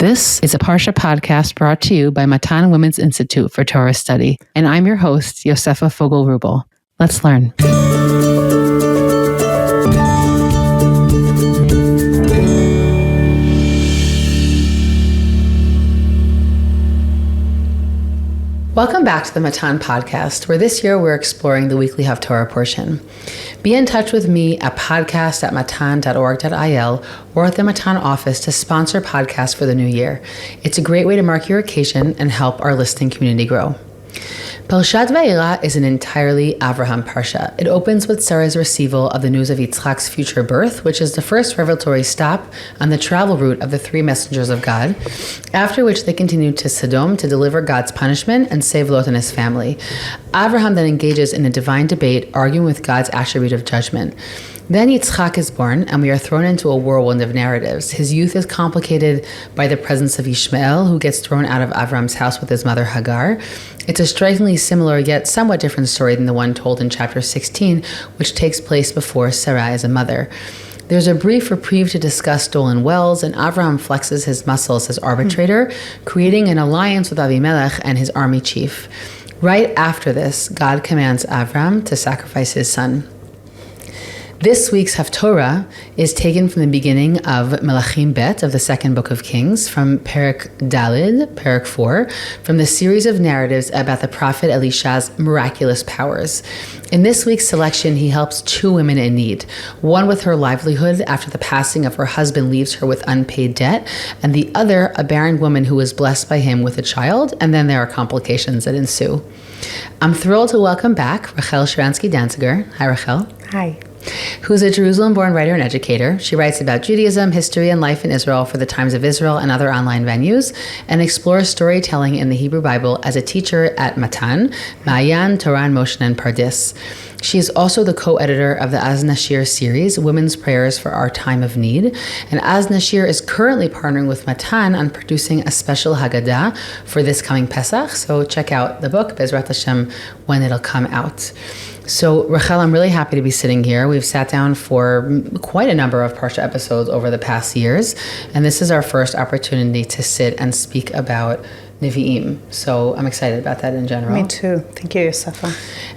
This is a Parshat podcast brought to you by Matan Women's Institute for Torah Study, and I'm your host, Yosefa Fogel-Rubel. Let's learn. Welcome back to the Matan Podcast, where this year we're exploring the weekly Haftorah portion. Be in touch with me at podcast@matan.org.il or at the Matan office to sponsor podcasts for the new year. It's a great way to mark your occasion and help our listening community grow. Parshat Vayera is an entirely Avraham Parsha. It opens with Sarah's receival of the news of Yitzchak's future birth, which is the first revelatory stop on the travel route of the three messengers of God, after which they continue to Sodom to deliver God's punishment and save Lot and his family. Avraham then engages in a divine debate, arguing with God's attribute of judgment. Then Yitzchak is born, and we are thrown into a whirlwind of narratives. His youth is complicated by the presence of Ishmael, who gets thrown out of Avram's house with his mother Hagar. It's a strikingly similar yet somewhat different story than the one told in chapter 16, which takes place before Sarah is a mother. There's a brief reprieve to discuss stolen wells, and Avraham flexes his muscles as arbitrator, creating an alliance with Avimelech and his army chief. Right after this, God commands Avram to sacrifice his son. This week's Haftorah is taken from the beginning of Melachim Bet of the second book of Kings, from Perek Dalid, Perek 4, from the series of narratives about the prophet Elisha's miraculous powers. In this week's selection, he helps two women in need, one with her livelihood after the passing of her husband leaves her with unpaid debt, and the other a barren woman who is blessed by him with a child, and then there are complications that ensue. I'm thrilled to welcome back Rachel Sharansky Danziger. Hi, Rachel. Hi. Who's a Jerusalem-born writer and educator. She writes about Judaism, history, and life in Israel for the Times of Israel and other online venues, and explores storytelling in the Hebrew Bible as a teacher at Matan, Ma'ayan, Torah, Moshe, and Pardis. She is also the co-editor of the Az Nashir series, Women's Prayers for Our Time of Need, and Az Nashir is currently partnering with Matan on producing a special Haggadah for this coming Pesach, so check out the book, Bezrat Hashem, when it'll come out. So, Rachel, I'm really happy to be sitting here. We've sat down for quite a number of Parsha episodes over the past years, and this is our first opportunity to sit and speak about Nevi'im. So I'm excited about that in general. Me too. Thank you, Yosefa.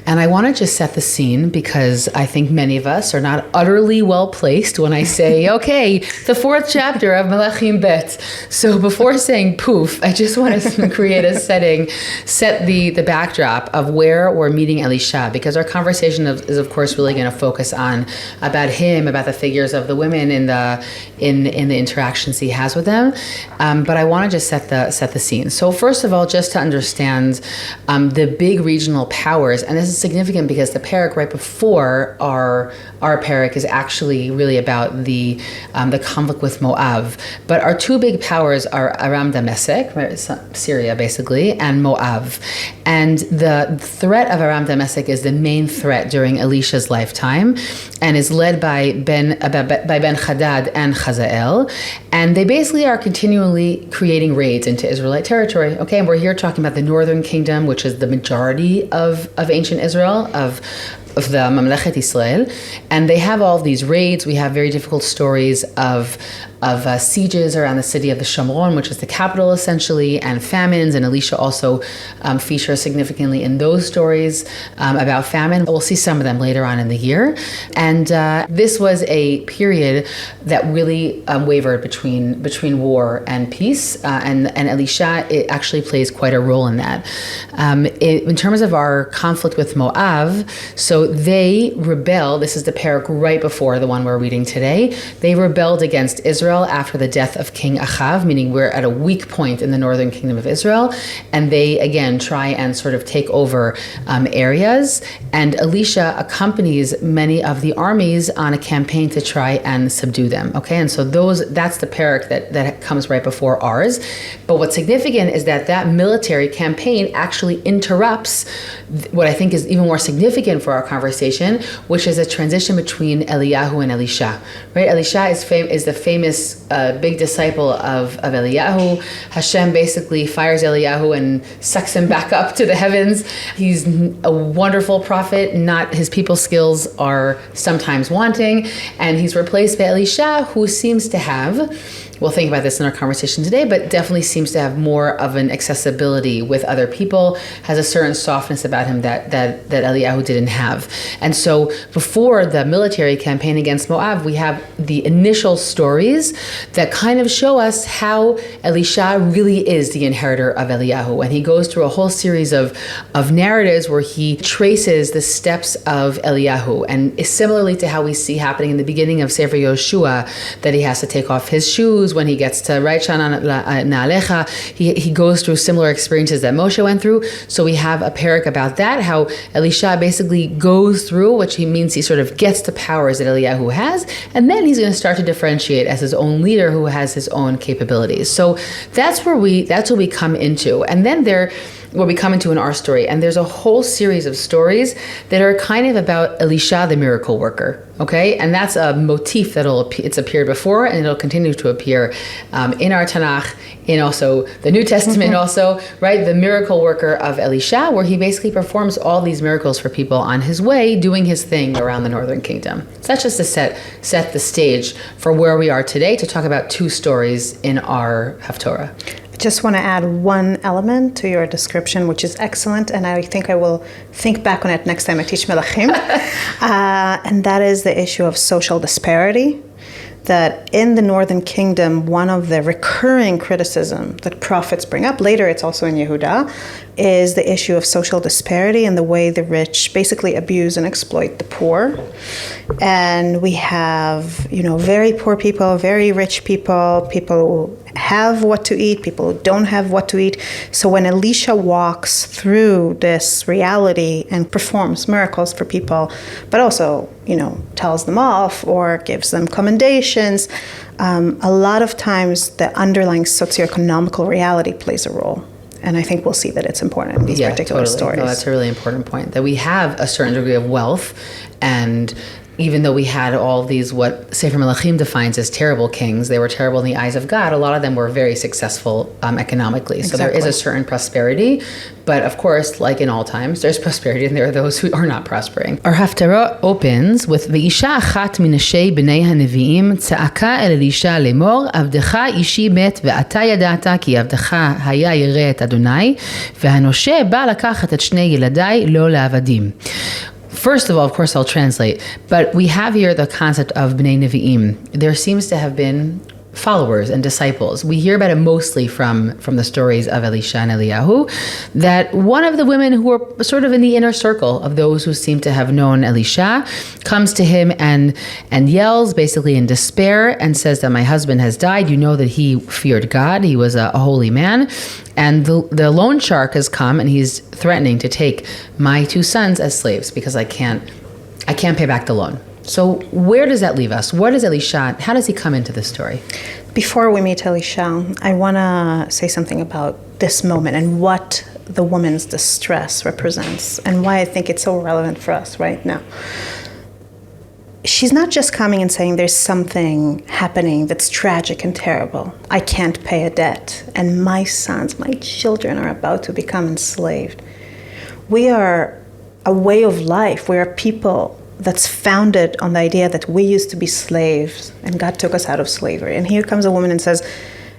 And I want to just set the scene because I think many of us are not utterly well placed when I say, okay, the fourth chapter of Melachim Bet. So before saying poof, I just want to create a setting, set the backdrop of where we're meeting Elisha, because our conversation is of course really going to focus on about him, about the figures of the women in the interactions he has with them. But I want to just set the scene. So first of all, just to understand the big regional powers, and this is significant because the parak right before our parak is actually really about the conflict with Moab. But our two big powers are Aram Damascus, right, Syria basically, and Moab. And the threat of Aram Damascus is the main threat during Elisha's lifetime, and is led by Ben Hadad and Chazael. And they basically are continually creating raids into Israelite territory. Okay, and we're here talking about the northern kingdom, which is the majority of ancient Israel, of the Mamlechet Israel, and they have all of these raids. We have very difficult stories of sieges around the city of the Shomron, which is the capital essentially, and famines, and Elisha also features significantly in those stories about famine. We'll see some of them later on in the year. And this was a period that really wavered between war and peace, and Elisha, it actually plays quite a role in that. In terms of our conflict with Moab, so they rebel. This is the parak right before the one we're reading today. They rebelled against Israel after the death of King Achav, meaning we're at a weak point in the northern kingdom of Israel, and they again try and sort of take over areas, and Elisha accompanies many of the armies on a campaign to try and subdue them. Okay, and so that's the parak that comes right before ours. But what's significant is that military campaign actually interrupts what I think is even more significant for our conversation, which is a transition between Eliyahu and Elisha. Right, Elisha is the famous big disciple of Eliyahu. Hashem basically fires Eliyahu and sucks him back up to the heavens. He's a wonderful prophet. His people skills are sometimes wanting, and he's replaced by Elisha, who seems to have we'll think about this in our conversation today, but definitely seems to have more of an accessibility with other people, has a certain softness about him that Eliyahu didn't have. And so before the military campaign against Moab, we have the initial stories that kind of show us how Elisha really is the inheritor of Eliyahu. And he goes through a whole series of narratives where he traces the steps of Eliyahu. And similarly to how we see happening in the beginning of Sefer Yoshua, that he has to take off his shoes when he gets to Rachel Na'alecha, he goes through similar experiences that Moshe went through. So we have a parak about that, how Elisha basically goes through, which he means he sort of gets the powers that Eliyahu has, and then he's going to start to differentiate as his own leader who has his own capabilities. So that's what we come into. And then what we come into in our story. And there's a whole series of stories that are kind of about Elisha, the miracle worker. Okay? And that's a motif it's appeared before, and it'll continue to appear in our Tanakh, in also the New Testament also, right? The miracle worker of Elisha, where he basically performs all these miracles for people on his way, doing his thing around the northern kingdom. So that's just to set the stage for where we are today, to talk about two stories in our Haftorah. I just want to add one element to your description, which is excellent, and I think I will think back on it next time I teach Melachim, and that is the issue of social disparity. That in the Northern Kingdom, one of the recurring criticism that prophets bring up, later it's also in Yehuda, is the issue of social disparity and the way the rich basically abuse and exploit the poor. And we have, very poor people, very rich people, people who have what to eat, people who don't have what to eat. So when Elisha walks through this reality and performs miracles for people, but also, tells them off or gives them commendations, a lot of times the underlying socioeconomical reality plays a role. And I think we'll see that it's important in these particular stories. No, that's a really important point, that we have a certain degree of wealth, and even though we had all these, what Sefer Melachim defines as terrible kings, they were terrible in the eyes of God. A lot of them were very successful economically. Exactly. So there is a certain prosperity. But of course, like in all times, there's prosperity, and there are those who are not prospering. Our Haftarah opens with V'isha achat minashei b'nei hanevi'im tza'aka el Elisha lemor avdecha ishi met ve'ata yadata ki avdecha haya yireh et Adonai ve'hanoshe ba lakachat et shnei yeladai lo le'avadim. First of all, of course, I'll translate, but we have here the concept of Bnei Nevi'im. There seems to have been followers and disciples. We hear about it mostly from the stories of Elisha and Eliyahu, that one of the women who were sort of in the inner circle of those who seem to have known Elisha comes to him and yells basically in despair and says that my husband has died. You know that he feared God. He was a holy man. And the loan shark has come, and he's threatening to take my 2 sons as slaves because I can't pay back the loan. So where does that leave us? What is Elisha? How does he come into this story? Before we meet Elisha, I want to say something about this moment and what the woman's distress represents and why I think it's so relevant for us right now. She's not just coming and saying there's something happening that's tragic and terrible. I can't pay a debt, and my sons, my children are about to become enslaved. We are a way of life. We are people that's founded on the idea that we used to be slaves and God took us out of slavery. And here comes a woman and says,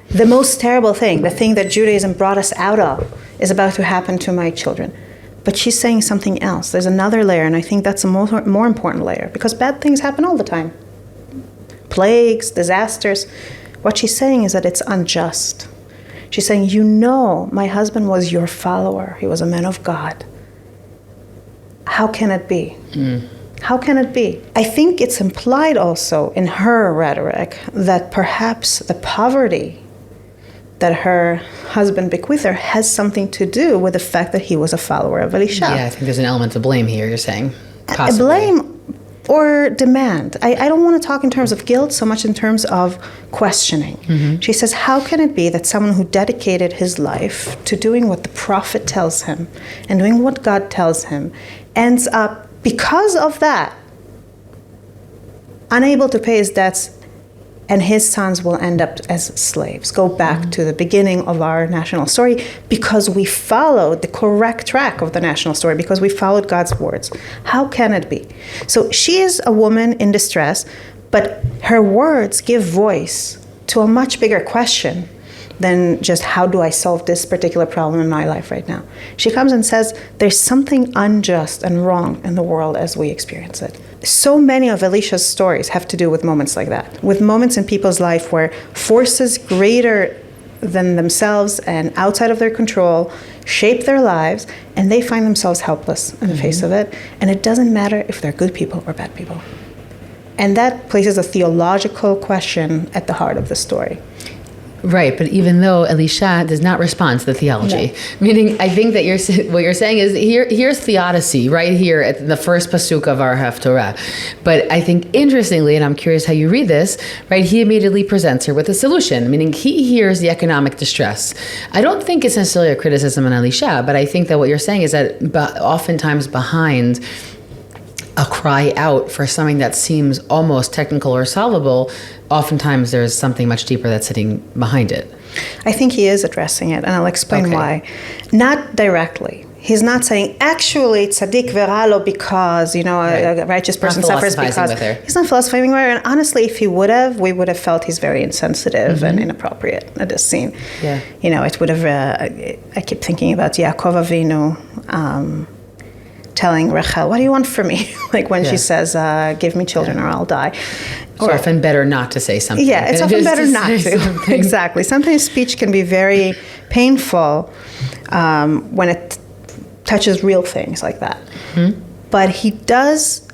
the most terrible thing, the thing that Judaism brought us out of, is about to happen to my children. But she's saying something else. There's another layer, and I think that's a more important layer, because bad things happen all the time. Plagues, disasters. What she's saying is that it's unjust. She's saying, my husband was your follower. He was a man of God. How can it be? How can it be? I think it's implied also in her rhetoric that perhaps the poverty that her husband bequeathed her has something to do with the fact that he was a follower of Elisha. Yeah, I think there's an element of blame here, you're saying. Possibly. Blame or demand. I don't want to talk in terms of guilt so much in terms of questioning. Mm-hmm. She says, how can it be that someone who dedicated his life to doing what the prophet tells him and doing what God tells him ends up, because of that, unable to pay his debts, and his sons will end up as slaves? Go back to the beginning of our national story, because we followed the correct track of the national story, because we followed God's words. How can it be? So she is a woman in distress, but her words give voice to a much bigger question than just how do I solve this particular problem in my life right now. She comes and says there's something unjust and wrong in the world as we experience it. So many of Elisha's stories have to do with moments like that, with moments in people's life where forces greater than themselves and outside of their control shape their lives, and they find themselves helpless in the face of it. And it doesn't matter if they're good people or bad people. And that places a theological question at the heart of the story. Right, but even though Elisha does not respond to the theology, meaning I think that what you're saying is here's theodicy right here at the first pasuk of our Haftorah. But I think interestingly, and I'm curious how you read this, right, he immediately presents her with a solution, meaning he hears the economic distress. I don't think it's necessarily a criticism on Elisha, but I think that what you're saying is that oftentimes behind a cry out for something that seems almost technical or solvable, oftentimes there's something much deeper that's sitting behind it. I think he is addressing it, and I'll explain why. Not directly. He's not saying, actually, tzaddik veralo because, a righteous person suffers because... He's not philosophizing with her. And honestly, if he would have, we would have felt he's very insensitive and inappropriate at this scene. Yeah. It would have... I keep thinking about Yaakov Avinu... telling Rachel, what do you want from me? Like when she says, give me children or I'll die. It's often better not to say something. Yeah, it's often better not to. Exactly. Sometimes speech can be very painful when it touches real things like that. Mm-hmm. But he does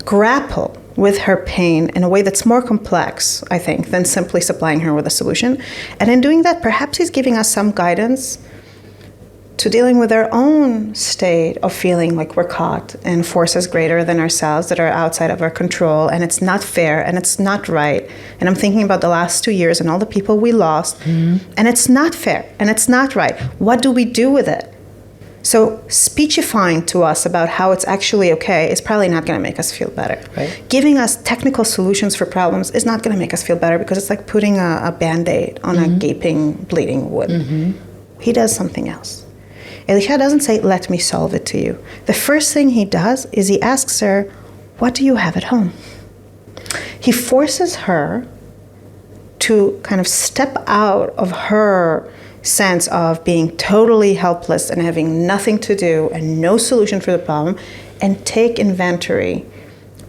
grapple with her pain in a way that's more complex, I think, than simply supplying her with a solution. And in doing that, perhaps he's giving us some guidance to dealing with our own state of feeling like we're caught in forces greater than ourselves that are outside of our control, and it's not fair and it's not right. And I'm thinking about the last 2 years and all the people we lost, and it's not fair and it's not right. What do we do with it? So speechifying to us about how it's actually okay is probably not going to make us feel better. Right. Giving us technical solutions for problems is not going to make us feel better because it's like putting a Band-Aid on a gaping, bleeding wound. He does something else. Elisha doesn't say, let me solve it to you. The first thing he does is he asks her, what do you have at home? He forces her to kind of step out of her sense of being totally helpless and having nothing to do and no solution for the problem, and take inventory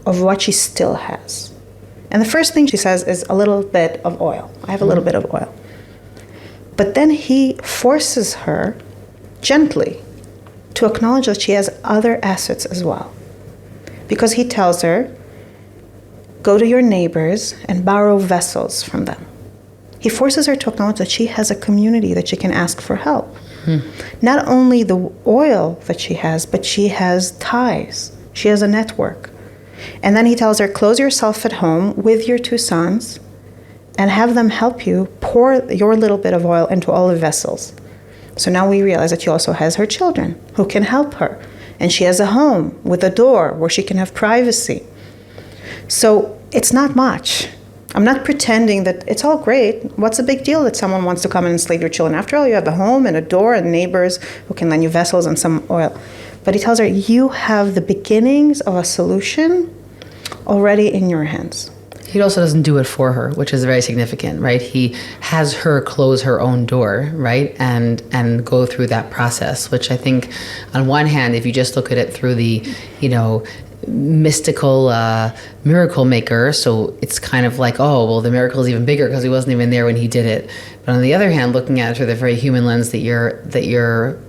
of what she still has. And the first thing she says is a little bit of oil. I have a little bit of oil. But then he forces her gently to acknowledge that she has other assets as well. Because he tells her, go to your neighbors and borrow vessels from them. He forces her to acknowledge that she has a community that she can ask for help. Not only the oil that she has, but she has ties. She has a network. And then he tells her, close yourself at home with your 2 sons and have them help you pour your little bit of oil into all the vessels. So now we realize that she also has her children who can help her. And she has a home with a door where she can have privacy. So it's not much. I'm not pretending that it's all great. What's the big deal that someone wants to come and enslave your children? After all, you have a home and a door and neighbors who can lend you vessels and some oil. But he tells her, you have the beginnings of a solution already in your hands. He also doesn't do it for her, which is very significant, right? He has her close her own door, right? And go through that process, which I think on one hand, if you just look at it through the, mystical miracle maker, so it's kind of like, oh, well, the miracle is even bigger because he wasn't even there when he did it. But on the other hand, looking at it through the very human lens that you're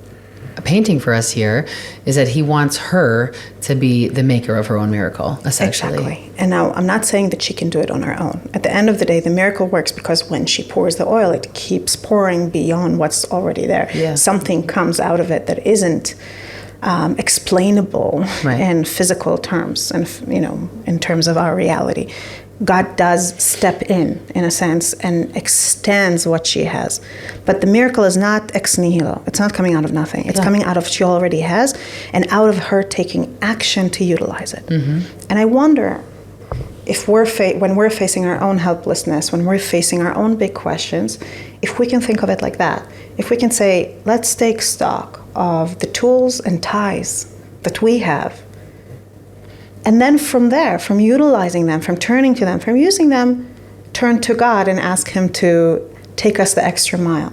painting for us here, is that he wants her to be the maker of her own miracle, essentially. Exactly. And now I'm not saying that she can do it on her own. At the end of the day, the miracle works because when she pours the oil, it keeps pouring beyond what's already there. Yeah. Something comes out of it that isn't explainable in physical terms and, in terms of our reality. God does step in a sense, and extends what she has. But the miracle is not ex nihilo. It's not coming out of nothing. It's coming out of what she already has and out of her taking action to utilize it. And I wonder if when we're facing our own helplessness, when we're facing our own big questions, if we can think of it like that. If we can say, let's take stock of the tools and ties that we have. And then from there, from utilizing them, from turning to them, from using them turn to God and ask him to take us the extra mile,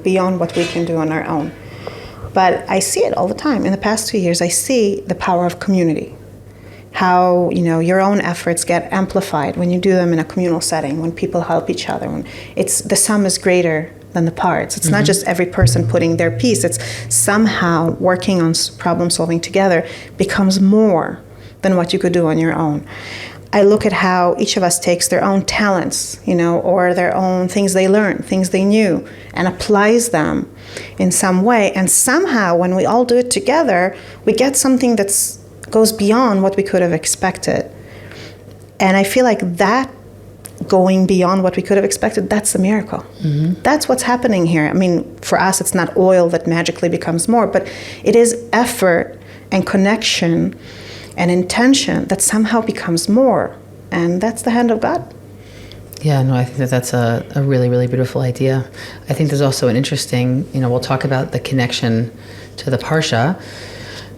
beyond what we can do on our own. But I see it all the time. In the past 2 years, I see the power of community. How, your own efforts get amplified when you do them in a communal setting, when people help each other, when the sum is greater than the parts. It's not just every person putting their piece. It's somehow working on problem solving together becomes more than what you could do on your own. I look at how each of us takes their own talents, or their own things they learned, things they knew, and applies them in some way. And somehow, when we all do it together, we get something that goes beyond what we could have expected. And I feel like that going beyond what we could have expected, that's the miracle. That's what's happening here. I mean, for us, it's not oil that magically becomes more, but it is effort and connection and intention that somehow becomes more. And that's the hand of God. Yeah, no, I think that's a really, really beautiful idea. I think there's also an interesting, we'll talk about the connection to the Parsha,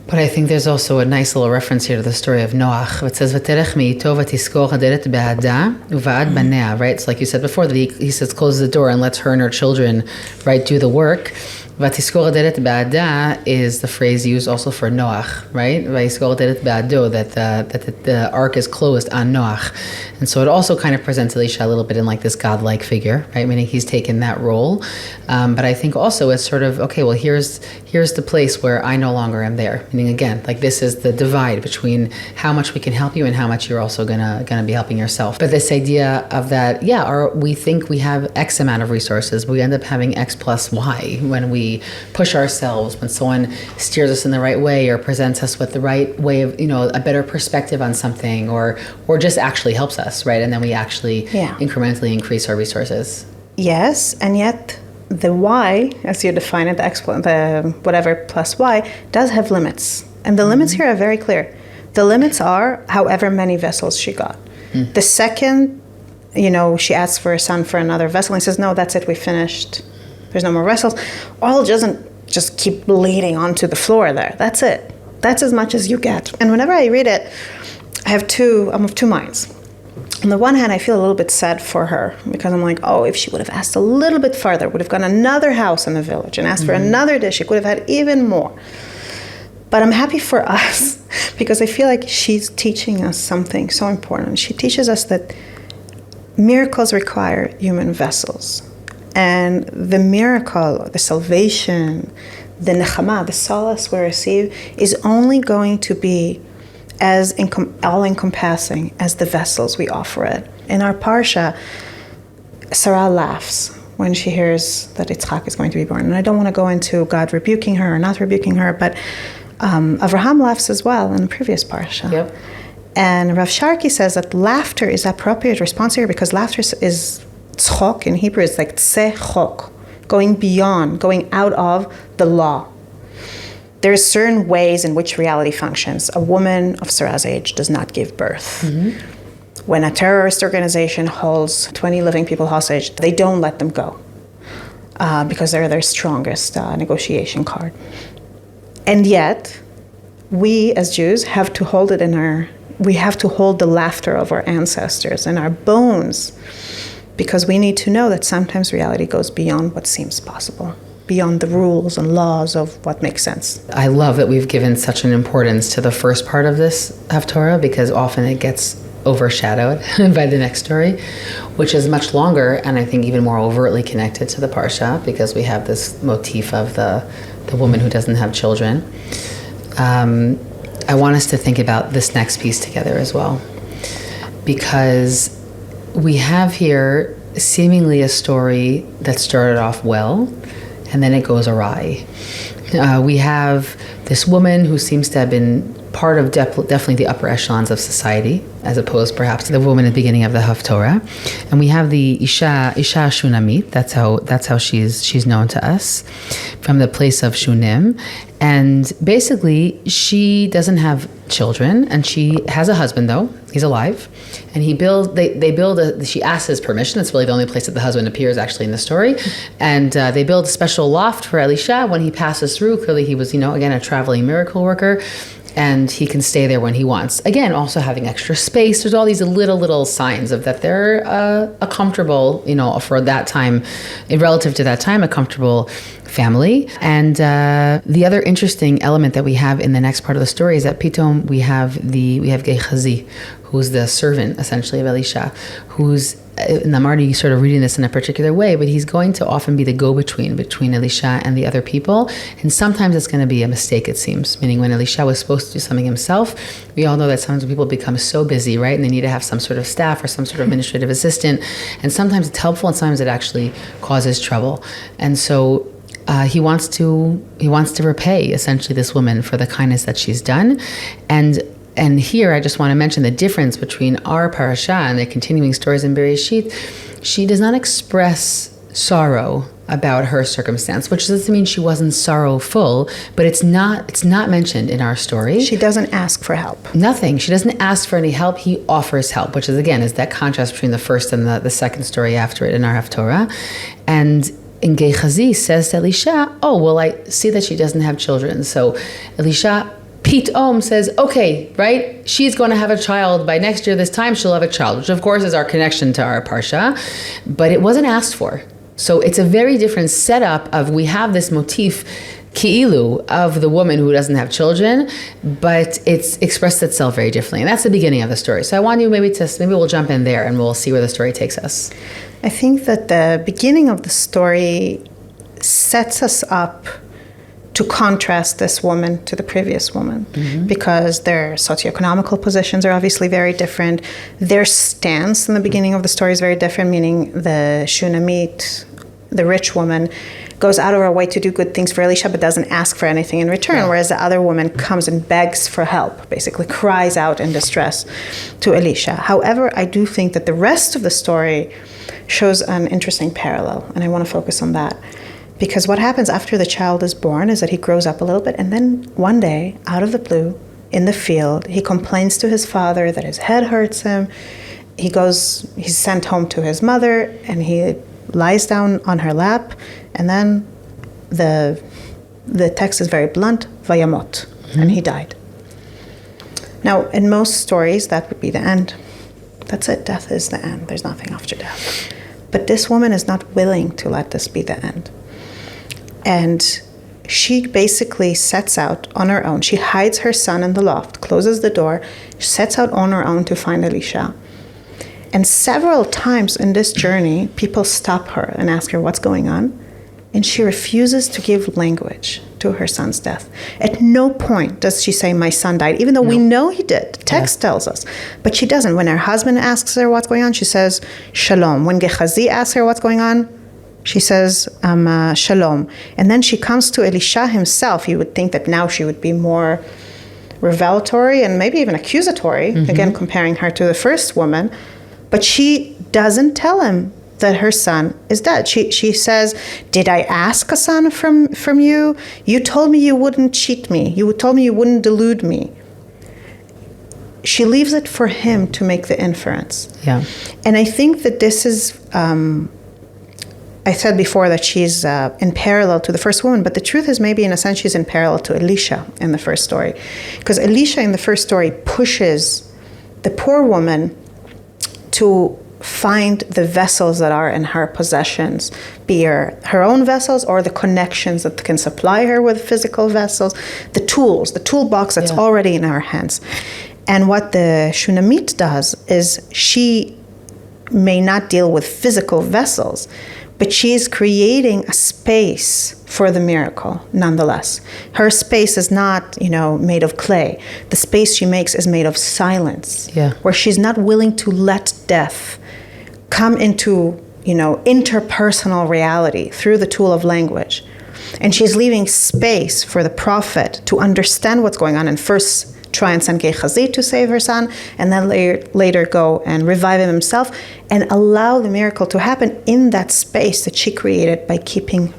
but I think there's also a nice little reference here to the story of Noach. It says, "V'terech mi'ito v'tiskor hadelet be'ada uva'ad banea," right? It's like you said before, that he says, close the door and lets her and her children, right, do the work. V'tiskor hadelet be'ada is the phrase used also for Noach, right? V'tiskor hadelet be'ado, that the ark is closed on Noach. And so it also kind of presents Elisha a little bit in like this godlike figure, right? Meaning he's taken that role. But I think also it's sort of, okay, well, here's the place where I no longer am there. Meaning, again, like this is the divide between how much we can help you and how much you're also gonna be helping yourself. But this idea of that, we think we have X amount of resources, but we end up having X plus Y when we push ourselves, when someone steers us in the right way or presents us with the right way of, a better perspective on something, or just actually helps us, right? And then we actually incrementally increase our resources. Yes, and yet the Y, as you define it, the whatever plus Y, does have limits. And the limits here are very clear. The limits are however many vessels she got. The second, she asks for a son for another vessel and says, no, that's it, we finished. There's no more vessels. Oil doesn't just keep bleeding onto the floor there. That's it. That's as much as you get. And whenever I read it, I'm of two minds. On the one hand, I feel a little bit sad for her because I'm like, if she would have asked a little bit further, would have gone another house in the village and asked for another dish, she could have had even more. But I'm happy for us because I feel like she's teaching us something so important. She teaches us that miracles require human vessels. And the miracle, the salvation, the nechama, the solace we receive is only going to be as all-encompassing as the vessels we offer it. In our Parsha, Sarah laughs when she hears that Yitzchak is going to be born. And I don't want to go into God rebuking her or not rebuking her, but Avraham laughs as well in the previous Parsha. Yep. And Rav Sharki says that laughter is the appropriate response here because laughter is tzchok in Hebrew. It's like tzechok, going beyond, going out of the law. There are certain ways in which reality functions. A woman of Sarah's age does not give birth. When a terrorist organization holds 20 living people hostage, they don't let them go because they're their strongest negotiation card. And yet, we as Jews have to hold we have to hold the laughter of our ancestors in our bones because we need to know that sometimes reality goes beyond what seems possible, beyond the rules and laws of what makes sense. I love that we've given such an importance to the first part of this Haftorah because often it gets overshadowed by the next story, which is much longer and I think even more overtly connected to the Parsha because we have this motif of the woman who doesn't have children. I want us to think about this next piece together as well because we have here seemingly a story that started off well and then it goes awry. We have this woman who seems to have been part of definitely the upper echelons of society, as opposed perhaps to the woman at the beginning of the Haftorah. And we have the Isha Shunamit, that's how she's known to us, from the place of Shunem. And basically, she doesn't have children, and she has a husband, though. He's alive. And she asks his permission. It's really the only place that the husband appears, actually, in the story. And they build a special loft for Elisha when he passes through. Clearly, he was, again, a traveling miracle worker. and he can stay there when he wants. Again, also having extra space. There's all these little signs of that they're a comfortable, for that time, relative to that time, a comfortable family. And the other interesting element that we have in the next part of the story is that pitom we have Gehazi, who's the servant essentially of Elisha, who's, and I'm already sort of reading this in a particular way, but he's going to often be the go-between between Elisha and the other people. And sometimes it's going to be a mistake, it seems, meaning when Elisha was supposed to do something himself, we all know that sometimes people become so busy, right? And they need to have some sort of staff or some sort of administrative assistant. And sometimes it's helpful and sometimes it actually causes trouble. And so he wants to repay essentially this woman for the kindness that she's done. And here I just want to mention the difference between our parasha and the continuing stories in Bereshit. She does not express sorrow about her circumstance, which doesn't mean she wasn't sorrowful, but it's not mentioned in our story. She doesn't ask for help. Nothing. She doesn't ask for any help. He offers help, which is that contrast between the first and the second story after it in our Haftorah. And in Gehazi says to Elisha, oh, well, I see that she doesn't have children. So Elisha pitom says, okay, right? She's going to have a child by next year. This time she'll have a child, which of course is our connection to our parsha, but it wasn't asked for. So it's a very different setup of, we have this motif ki'ilu of the woman who doesn't have children, but it's expressed itself very differently. And that's the beginning of the story. So I want you maybe we'll jump in there and we'll see where the story takes us. I think that the beginning of the story sets us up to contrast this woman to the previous woman, because their socioeconomical positions are obviously very different. Their stance in the beginning of the story is very different, meaning the Shunemite, the rich woman, goes out of her way to do good things for Elisha but doesn't ask for anything in return, whereas the other woman comes and begs for help, basically cries out in distress to Elisha. However, I do think that the rest of the story shows an interesting parallel, and I want to focus on that. Because what happens after the child is born is that he grows up a little bit, and then one day, out of the blue, in the field, he complains to his father that his head hurts him. He's sent home to his mother, and he lies down on her lap, and then the text is very blunt, vayamot, and he died. Now, in most stories, that would be the end. That's it, death is the end. There's nothing after death. But this woman is not willing to let this be the end. And she basically sets out on her own. She hides her son in the loft, closes the door, sets out on her own to find Elisha. And several times in this journey, people stop her and ask her what's going on. And she refuses to give language to her son's death. At no point does she say, my son died, even though we know he did. The text tells us. But she doesn't. When her husband asks her what's going on, she says, shalom. When Gehazi asks her what's going on, she says, shalom. And then she comes to Elisha himself. You would think that now she would be more revelatory and maybe even accusatory, again, comparing her to the first woman. But she doesn't tell him that her son is dead. She says, did I ask a son from you? You told me you wouldn't cheat me. You told me you wouldn't delude me. She leaves it for him to make the inference. Yeah. And I think that this is... I said before that she's in parallel to the first woman, but the truth is maybe in a sense she's in parallel to Elisha in the first story. Because Elisha in the first story pushes the poor woman to find the vessels that are in her possessions, be her own vessels or the connections that can supply her with physical vessels, the toolbox that's already in her hands. And what the Shunemite does is she may not deal with physical vessels, but she is creating a space for the miracle nonetheless. Her space is not, made of clay. The space she makes is made of silence, where she's not willing to let death come into, interpersonal reality through the tool of language. And she's leaving space for the prophet to understand what's going on and first try and send Gehazi to save her son, and then later go and revive him himself and allow the miracle to happen in that space that she created by keeping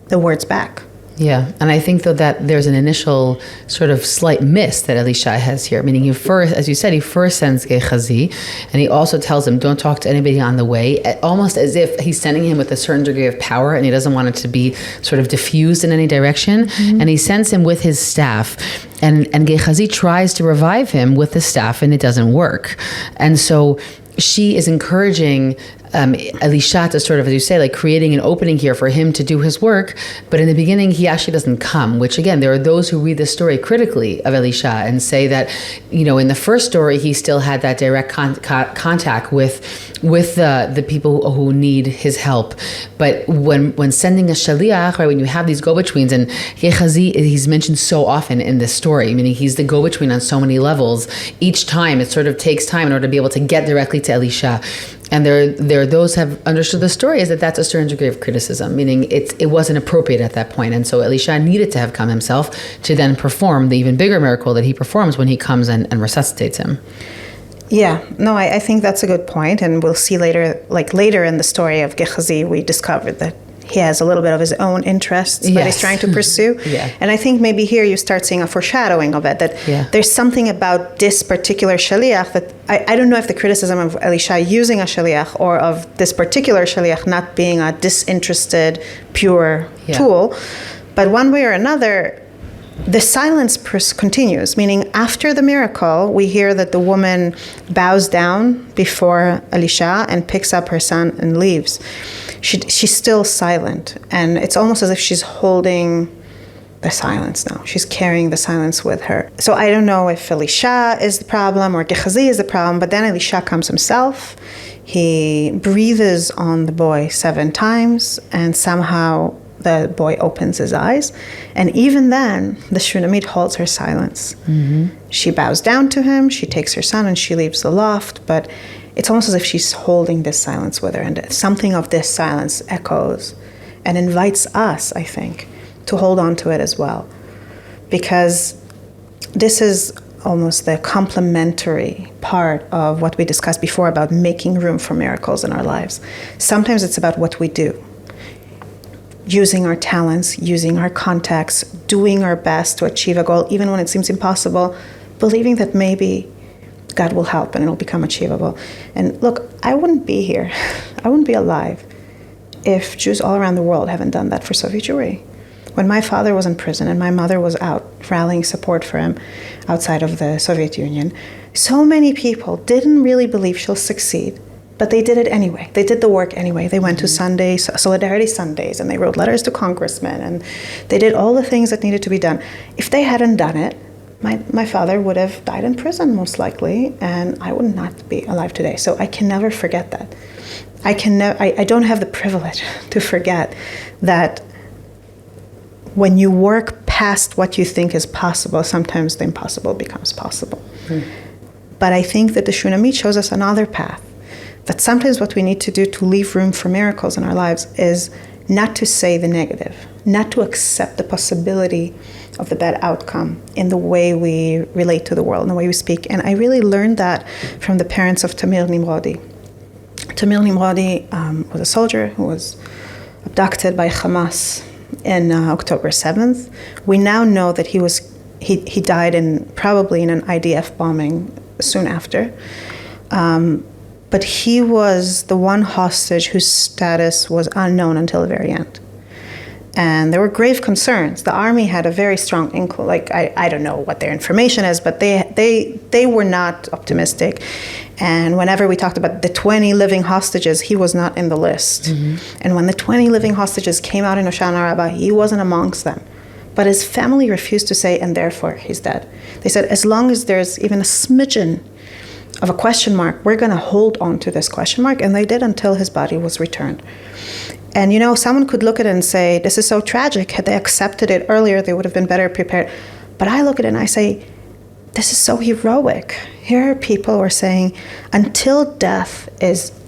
the words back. Yeah, and I think though that there's an initial sort of slight miss that Elisha has here, meaning he first, as you said, he first sends Gehazi, and he also tells him, don't talk to anybody on the way, almost as if he's sending him with a certain degree of power and he doesn't want it to be sort of diffused in any direction, and he sends him with his staff, and Gehazi tries to revive him with the staff, and it doesn't work. And so she is encouraging Elisha to sort of, as you say, like creating an opening here for him to do his work. But in the beginning, he actually doesn't come, which again, there are those who read the story critically of Elisha and say that, in the first story, he still had that direct contact with the people who need his help. But when sending a shaliach, right, when you have these go-betweens, and Gehazi, he's mentioned so often in this story, meaning he's the go-between on so many levels. Each time, it sort of takes time in order to be able to get directly to Elisha. And there are those who have understood the story is that that's a certain degree of criticism, meaning it wasn't appropriate at that point. And so Elisha needed to have come himself to then perform the even bigger miracle that he performs when he comes and resuscitates him. Yeah, no, I think that's a good point. And we'll see later in the story of Gehazi, we discovered that he has a little bit of his own interests that he's trying to pursue. Yeah. And I think maybe here you start seeing a foreshadowing of it, that there's something about this particular shaliach that I don't know if the criticism of Elisha using a shaliach or of this particular shaliach not being a disinterested, pure tool, but one way or another, the silence continues, meaning after the miracle, we hear that the woman bows down before Elisha and picks up her son and leaves. She's still silent, and it's almost as if she's holding the silence now. She's carrying the silence with her. So I don't know if Elisha is the problem or Gehazi is the problem, but then Elisha comes himself. He breathes on the boy 7 times, and somehow the boy opens his eyes. And even then, the Shunammite holds her silence. Mm-hmm. She bows down to him, she takes her son, and she leaves the loft, but it's almost as if she's holding this silence with her, and something of this silence echoes and invites us, I think, to hold on to it as well. Because this is almost the complementary part of what we discussed before about making room for miracles in our lives. Sometimes it's about what we do. Using our talents, using our contacts, doing our best to achieve a goal, even when it seems impossible, believing that maybe God will help and it'll become achievable. And look, I wouldn't be here, I wouldn't be alive if Jews all around the world haven't done that for Soviet Jewry. When my father was in prison and my mother was out rallying support for him outside of the Soviet Union, so many people didn't really believe she'll succeed, but they did it anyway. They did the work anyway. They went to Sundays, Solidarity Sundays, and they wrote letters to congressmen, and they did all the things that needed to be done. If they hadn't done it, my father would have died in prison most likely, and I would not be alive today. So I can never forget that. I don't have the privilege to forget that when you work past what you think is possible, sometimes the impossible becomes possible. But I think that the Shunammite shows us another path, that sometimes what we need to do to leave room for miracles in our lives is not to say the negative, not to accept the possibility of the bad outcome in the way we relate to the world, in the way we speak. And I really learned that from the parents of Tamir Nimrodi. Tamir Nimrodi was a soldier who was abducted by Hamas in October 7th. We now know that he died probably in an IDF bombing soon after. But he was the one hostage whose status was unknown until the very end. And there were grave concerns. The army had a very strong I don't know what their information is, but they were not optimistic. And whenever we talked about the 20 living hostages, he was not in the list. Mm-hmm. And when the 20 living hostages came out in Hoshana Rabbah, he wasn't amongst them. But his family refused to say, and therefore he's dead. They said, as long as there's even a smidgen of a question mark, we're going to hold on to this question mark. And they did until his body was returned. And, someone could look at it and say, this is so tragic. Had they accepted it earlier, they would have been better prepared. But I look at it and I say, this is so heroic. Here are people who are saying, until death is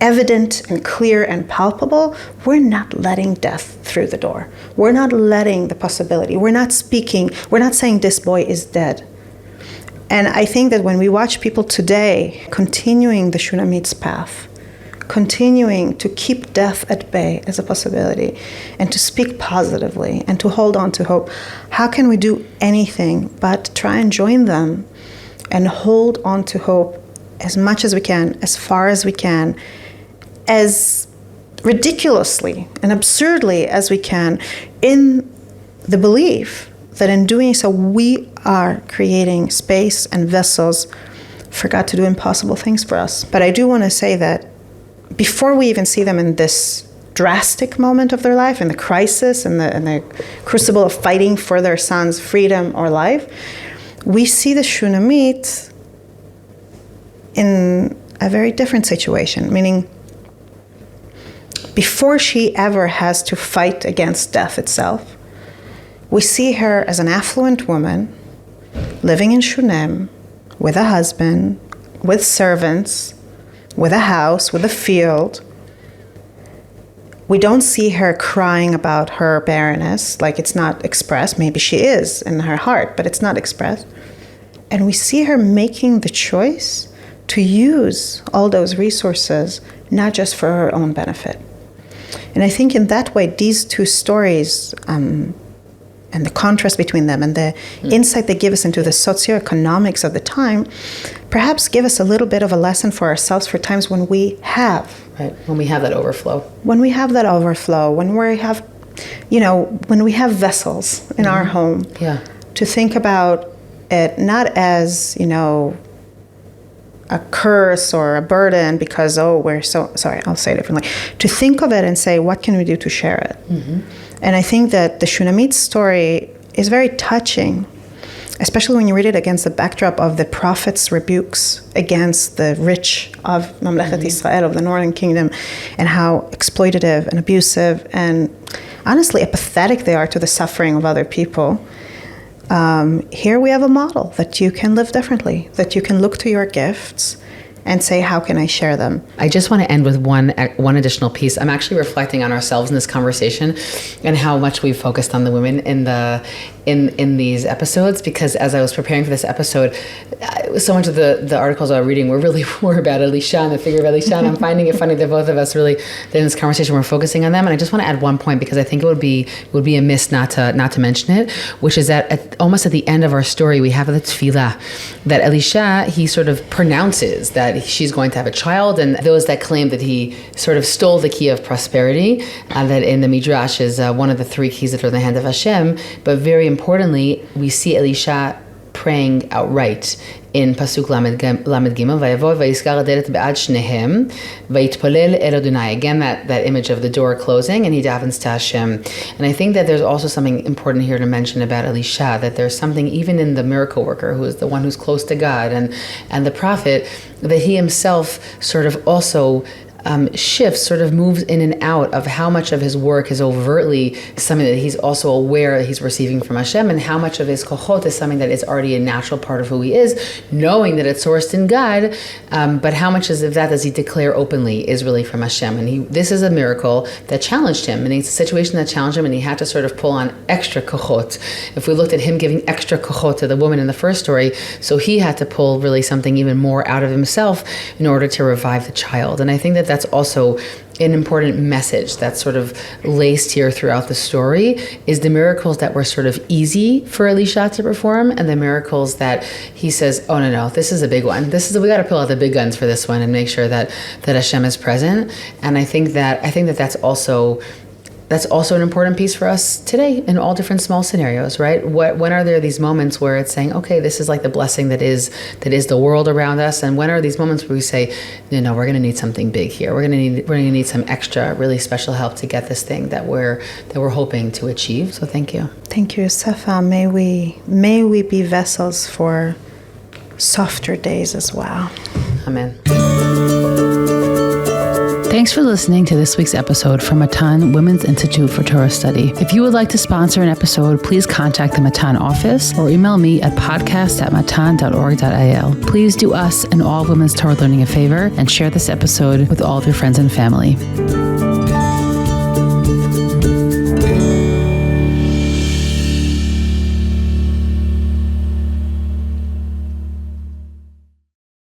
evident and clear and palpable, we're not letting death through the door. We're not letting the possibility. We're not saying this boy is dead. And I think that when we watch people today continuing the Shunammite's path, continuing to keep death at bay as a possibility and to speak positively and to hold on to hope, how can we do anything but try and join them and hold on to hope as much as we can, as far as we can, as ridiculously and absurdly as we can, in the belief that in doing so we are creating space and vessels for God to do impossible things for us. But I do want to say that before we even see them in this drastic moment of their life, in the crisis, in the crucible of fighting for their son's freedom or life, we see the Shunammite in a very different situation, meaning before she ever has to fight against death itself, we see her as an affluent woman living in Shunem with a husband, with servants, with a house, with a field. We don't see her crying about her barrenness, like it's not expressed. Maybe she is in her heart, but it's not expressed. And we see her making the choice to use all those resources, not just for her own benefit. And I think in that way, these two stories, and the contrast between them and the insight they give us into the socioeconomics of the time, perhaps give us a little bit of a lesson for ourselves for times when we have. Right, when we have that overflow. When we have that overflow, when we have, when we have vessels in our home. Yeah. To think about it not as, a curse or a burden because, we're so, sorry, I'll say it differently. To think of it and say, what can we do to share it? Mm-hmm. And I think that the Shunammite story is very touching, especially when you read it against the backdrop of the prophet's rebukes against the rich of Mamlechet Israel, of the Northern Kingdom, and how exploitative and abusive and honestly apathetic they are to the suffering of other people. Here we have a model that you can live differently, that you can look to your gifts and say, how can I share them? I just want to end with one additional piece. I'm actually reflecting on ourselves in this conversation and how much we've focused on the women in these episodes, because as I was preparing for this episode, so much of the articles I was reading were about Elisha and the figure of Elisha, and I'm finding it funny that both of us really, in this conversation, we're focusing on them. And I just want to add one point, because I think it would be amiss not to mention it, which is that almost at the end of our story, we have the tefillah that Elisha, he sort of pronounces that she's going to have a child, and those that claim that he sort of stole the key of prosperity, that in the Midrash is one of the three keys that are in the hand of Hashem. But very importantly, we see Elisha praying outright in Pasuk Lamed Gimel, Vayavo vayizkar hadelet be'ad shnehem, vayitpalel el Adonai. Again, that image of the door closing, and he davens to Hashem. And I think that there's also something important here to mention about Elisha, that there's something even in the miracle worker, who is the one who's close to God, and the prophet, that he himself sort of also shifts, sort of moves in and out of how much of his work is overtly something that he's also aware that he's receiving from Hashem, and how much of his kochot is something that is already a natural part of who he is, knowing that it's sourced in God, but how much of that does he declare openly is really from Hashem. And this is a miracle that challenged him, and it's a situation that challenged him, and he had to sort of pull on extra kochot. If we looked at him giving extra kochot to the woman in the first story, so he had to pull really something even more out of himself in order to revive the child. And I think that that's also an important message that's sort of laced here throughout the story, is the miracles that were sort of easy for Elisha to perform, and the miracles that he says, oh no, this is a big one. We got to pull out the big guns for this one and make sure that Hashem is present. And I think that that's also an important piece for us today in all different small scenarios, right? When are there these moments where it's saying, okay, this is like the blessing that is the world around us, and when are these moments where we say, no, we're going to need something big here. We're going to need some extra, really special help to get this thing that we're hoping to achieve. So thank you. Thank you, Sefa. May we be vessels for softer days as well. Amen. Thanks for listening to this week's episode from Matan Women's Institute for Torah Study. If you would like to sponsor an episode, please contact the Matan office or email me at podcast@matan.org.il. Please do us and all women's Torah learning a favor and share this episode with all of your friends and family.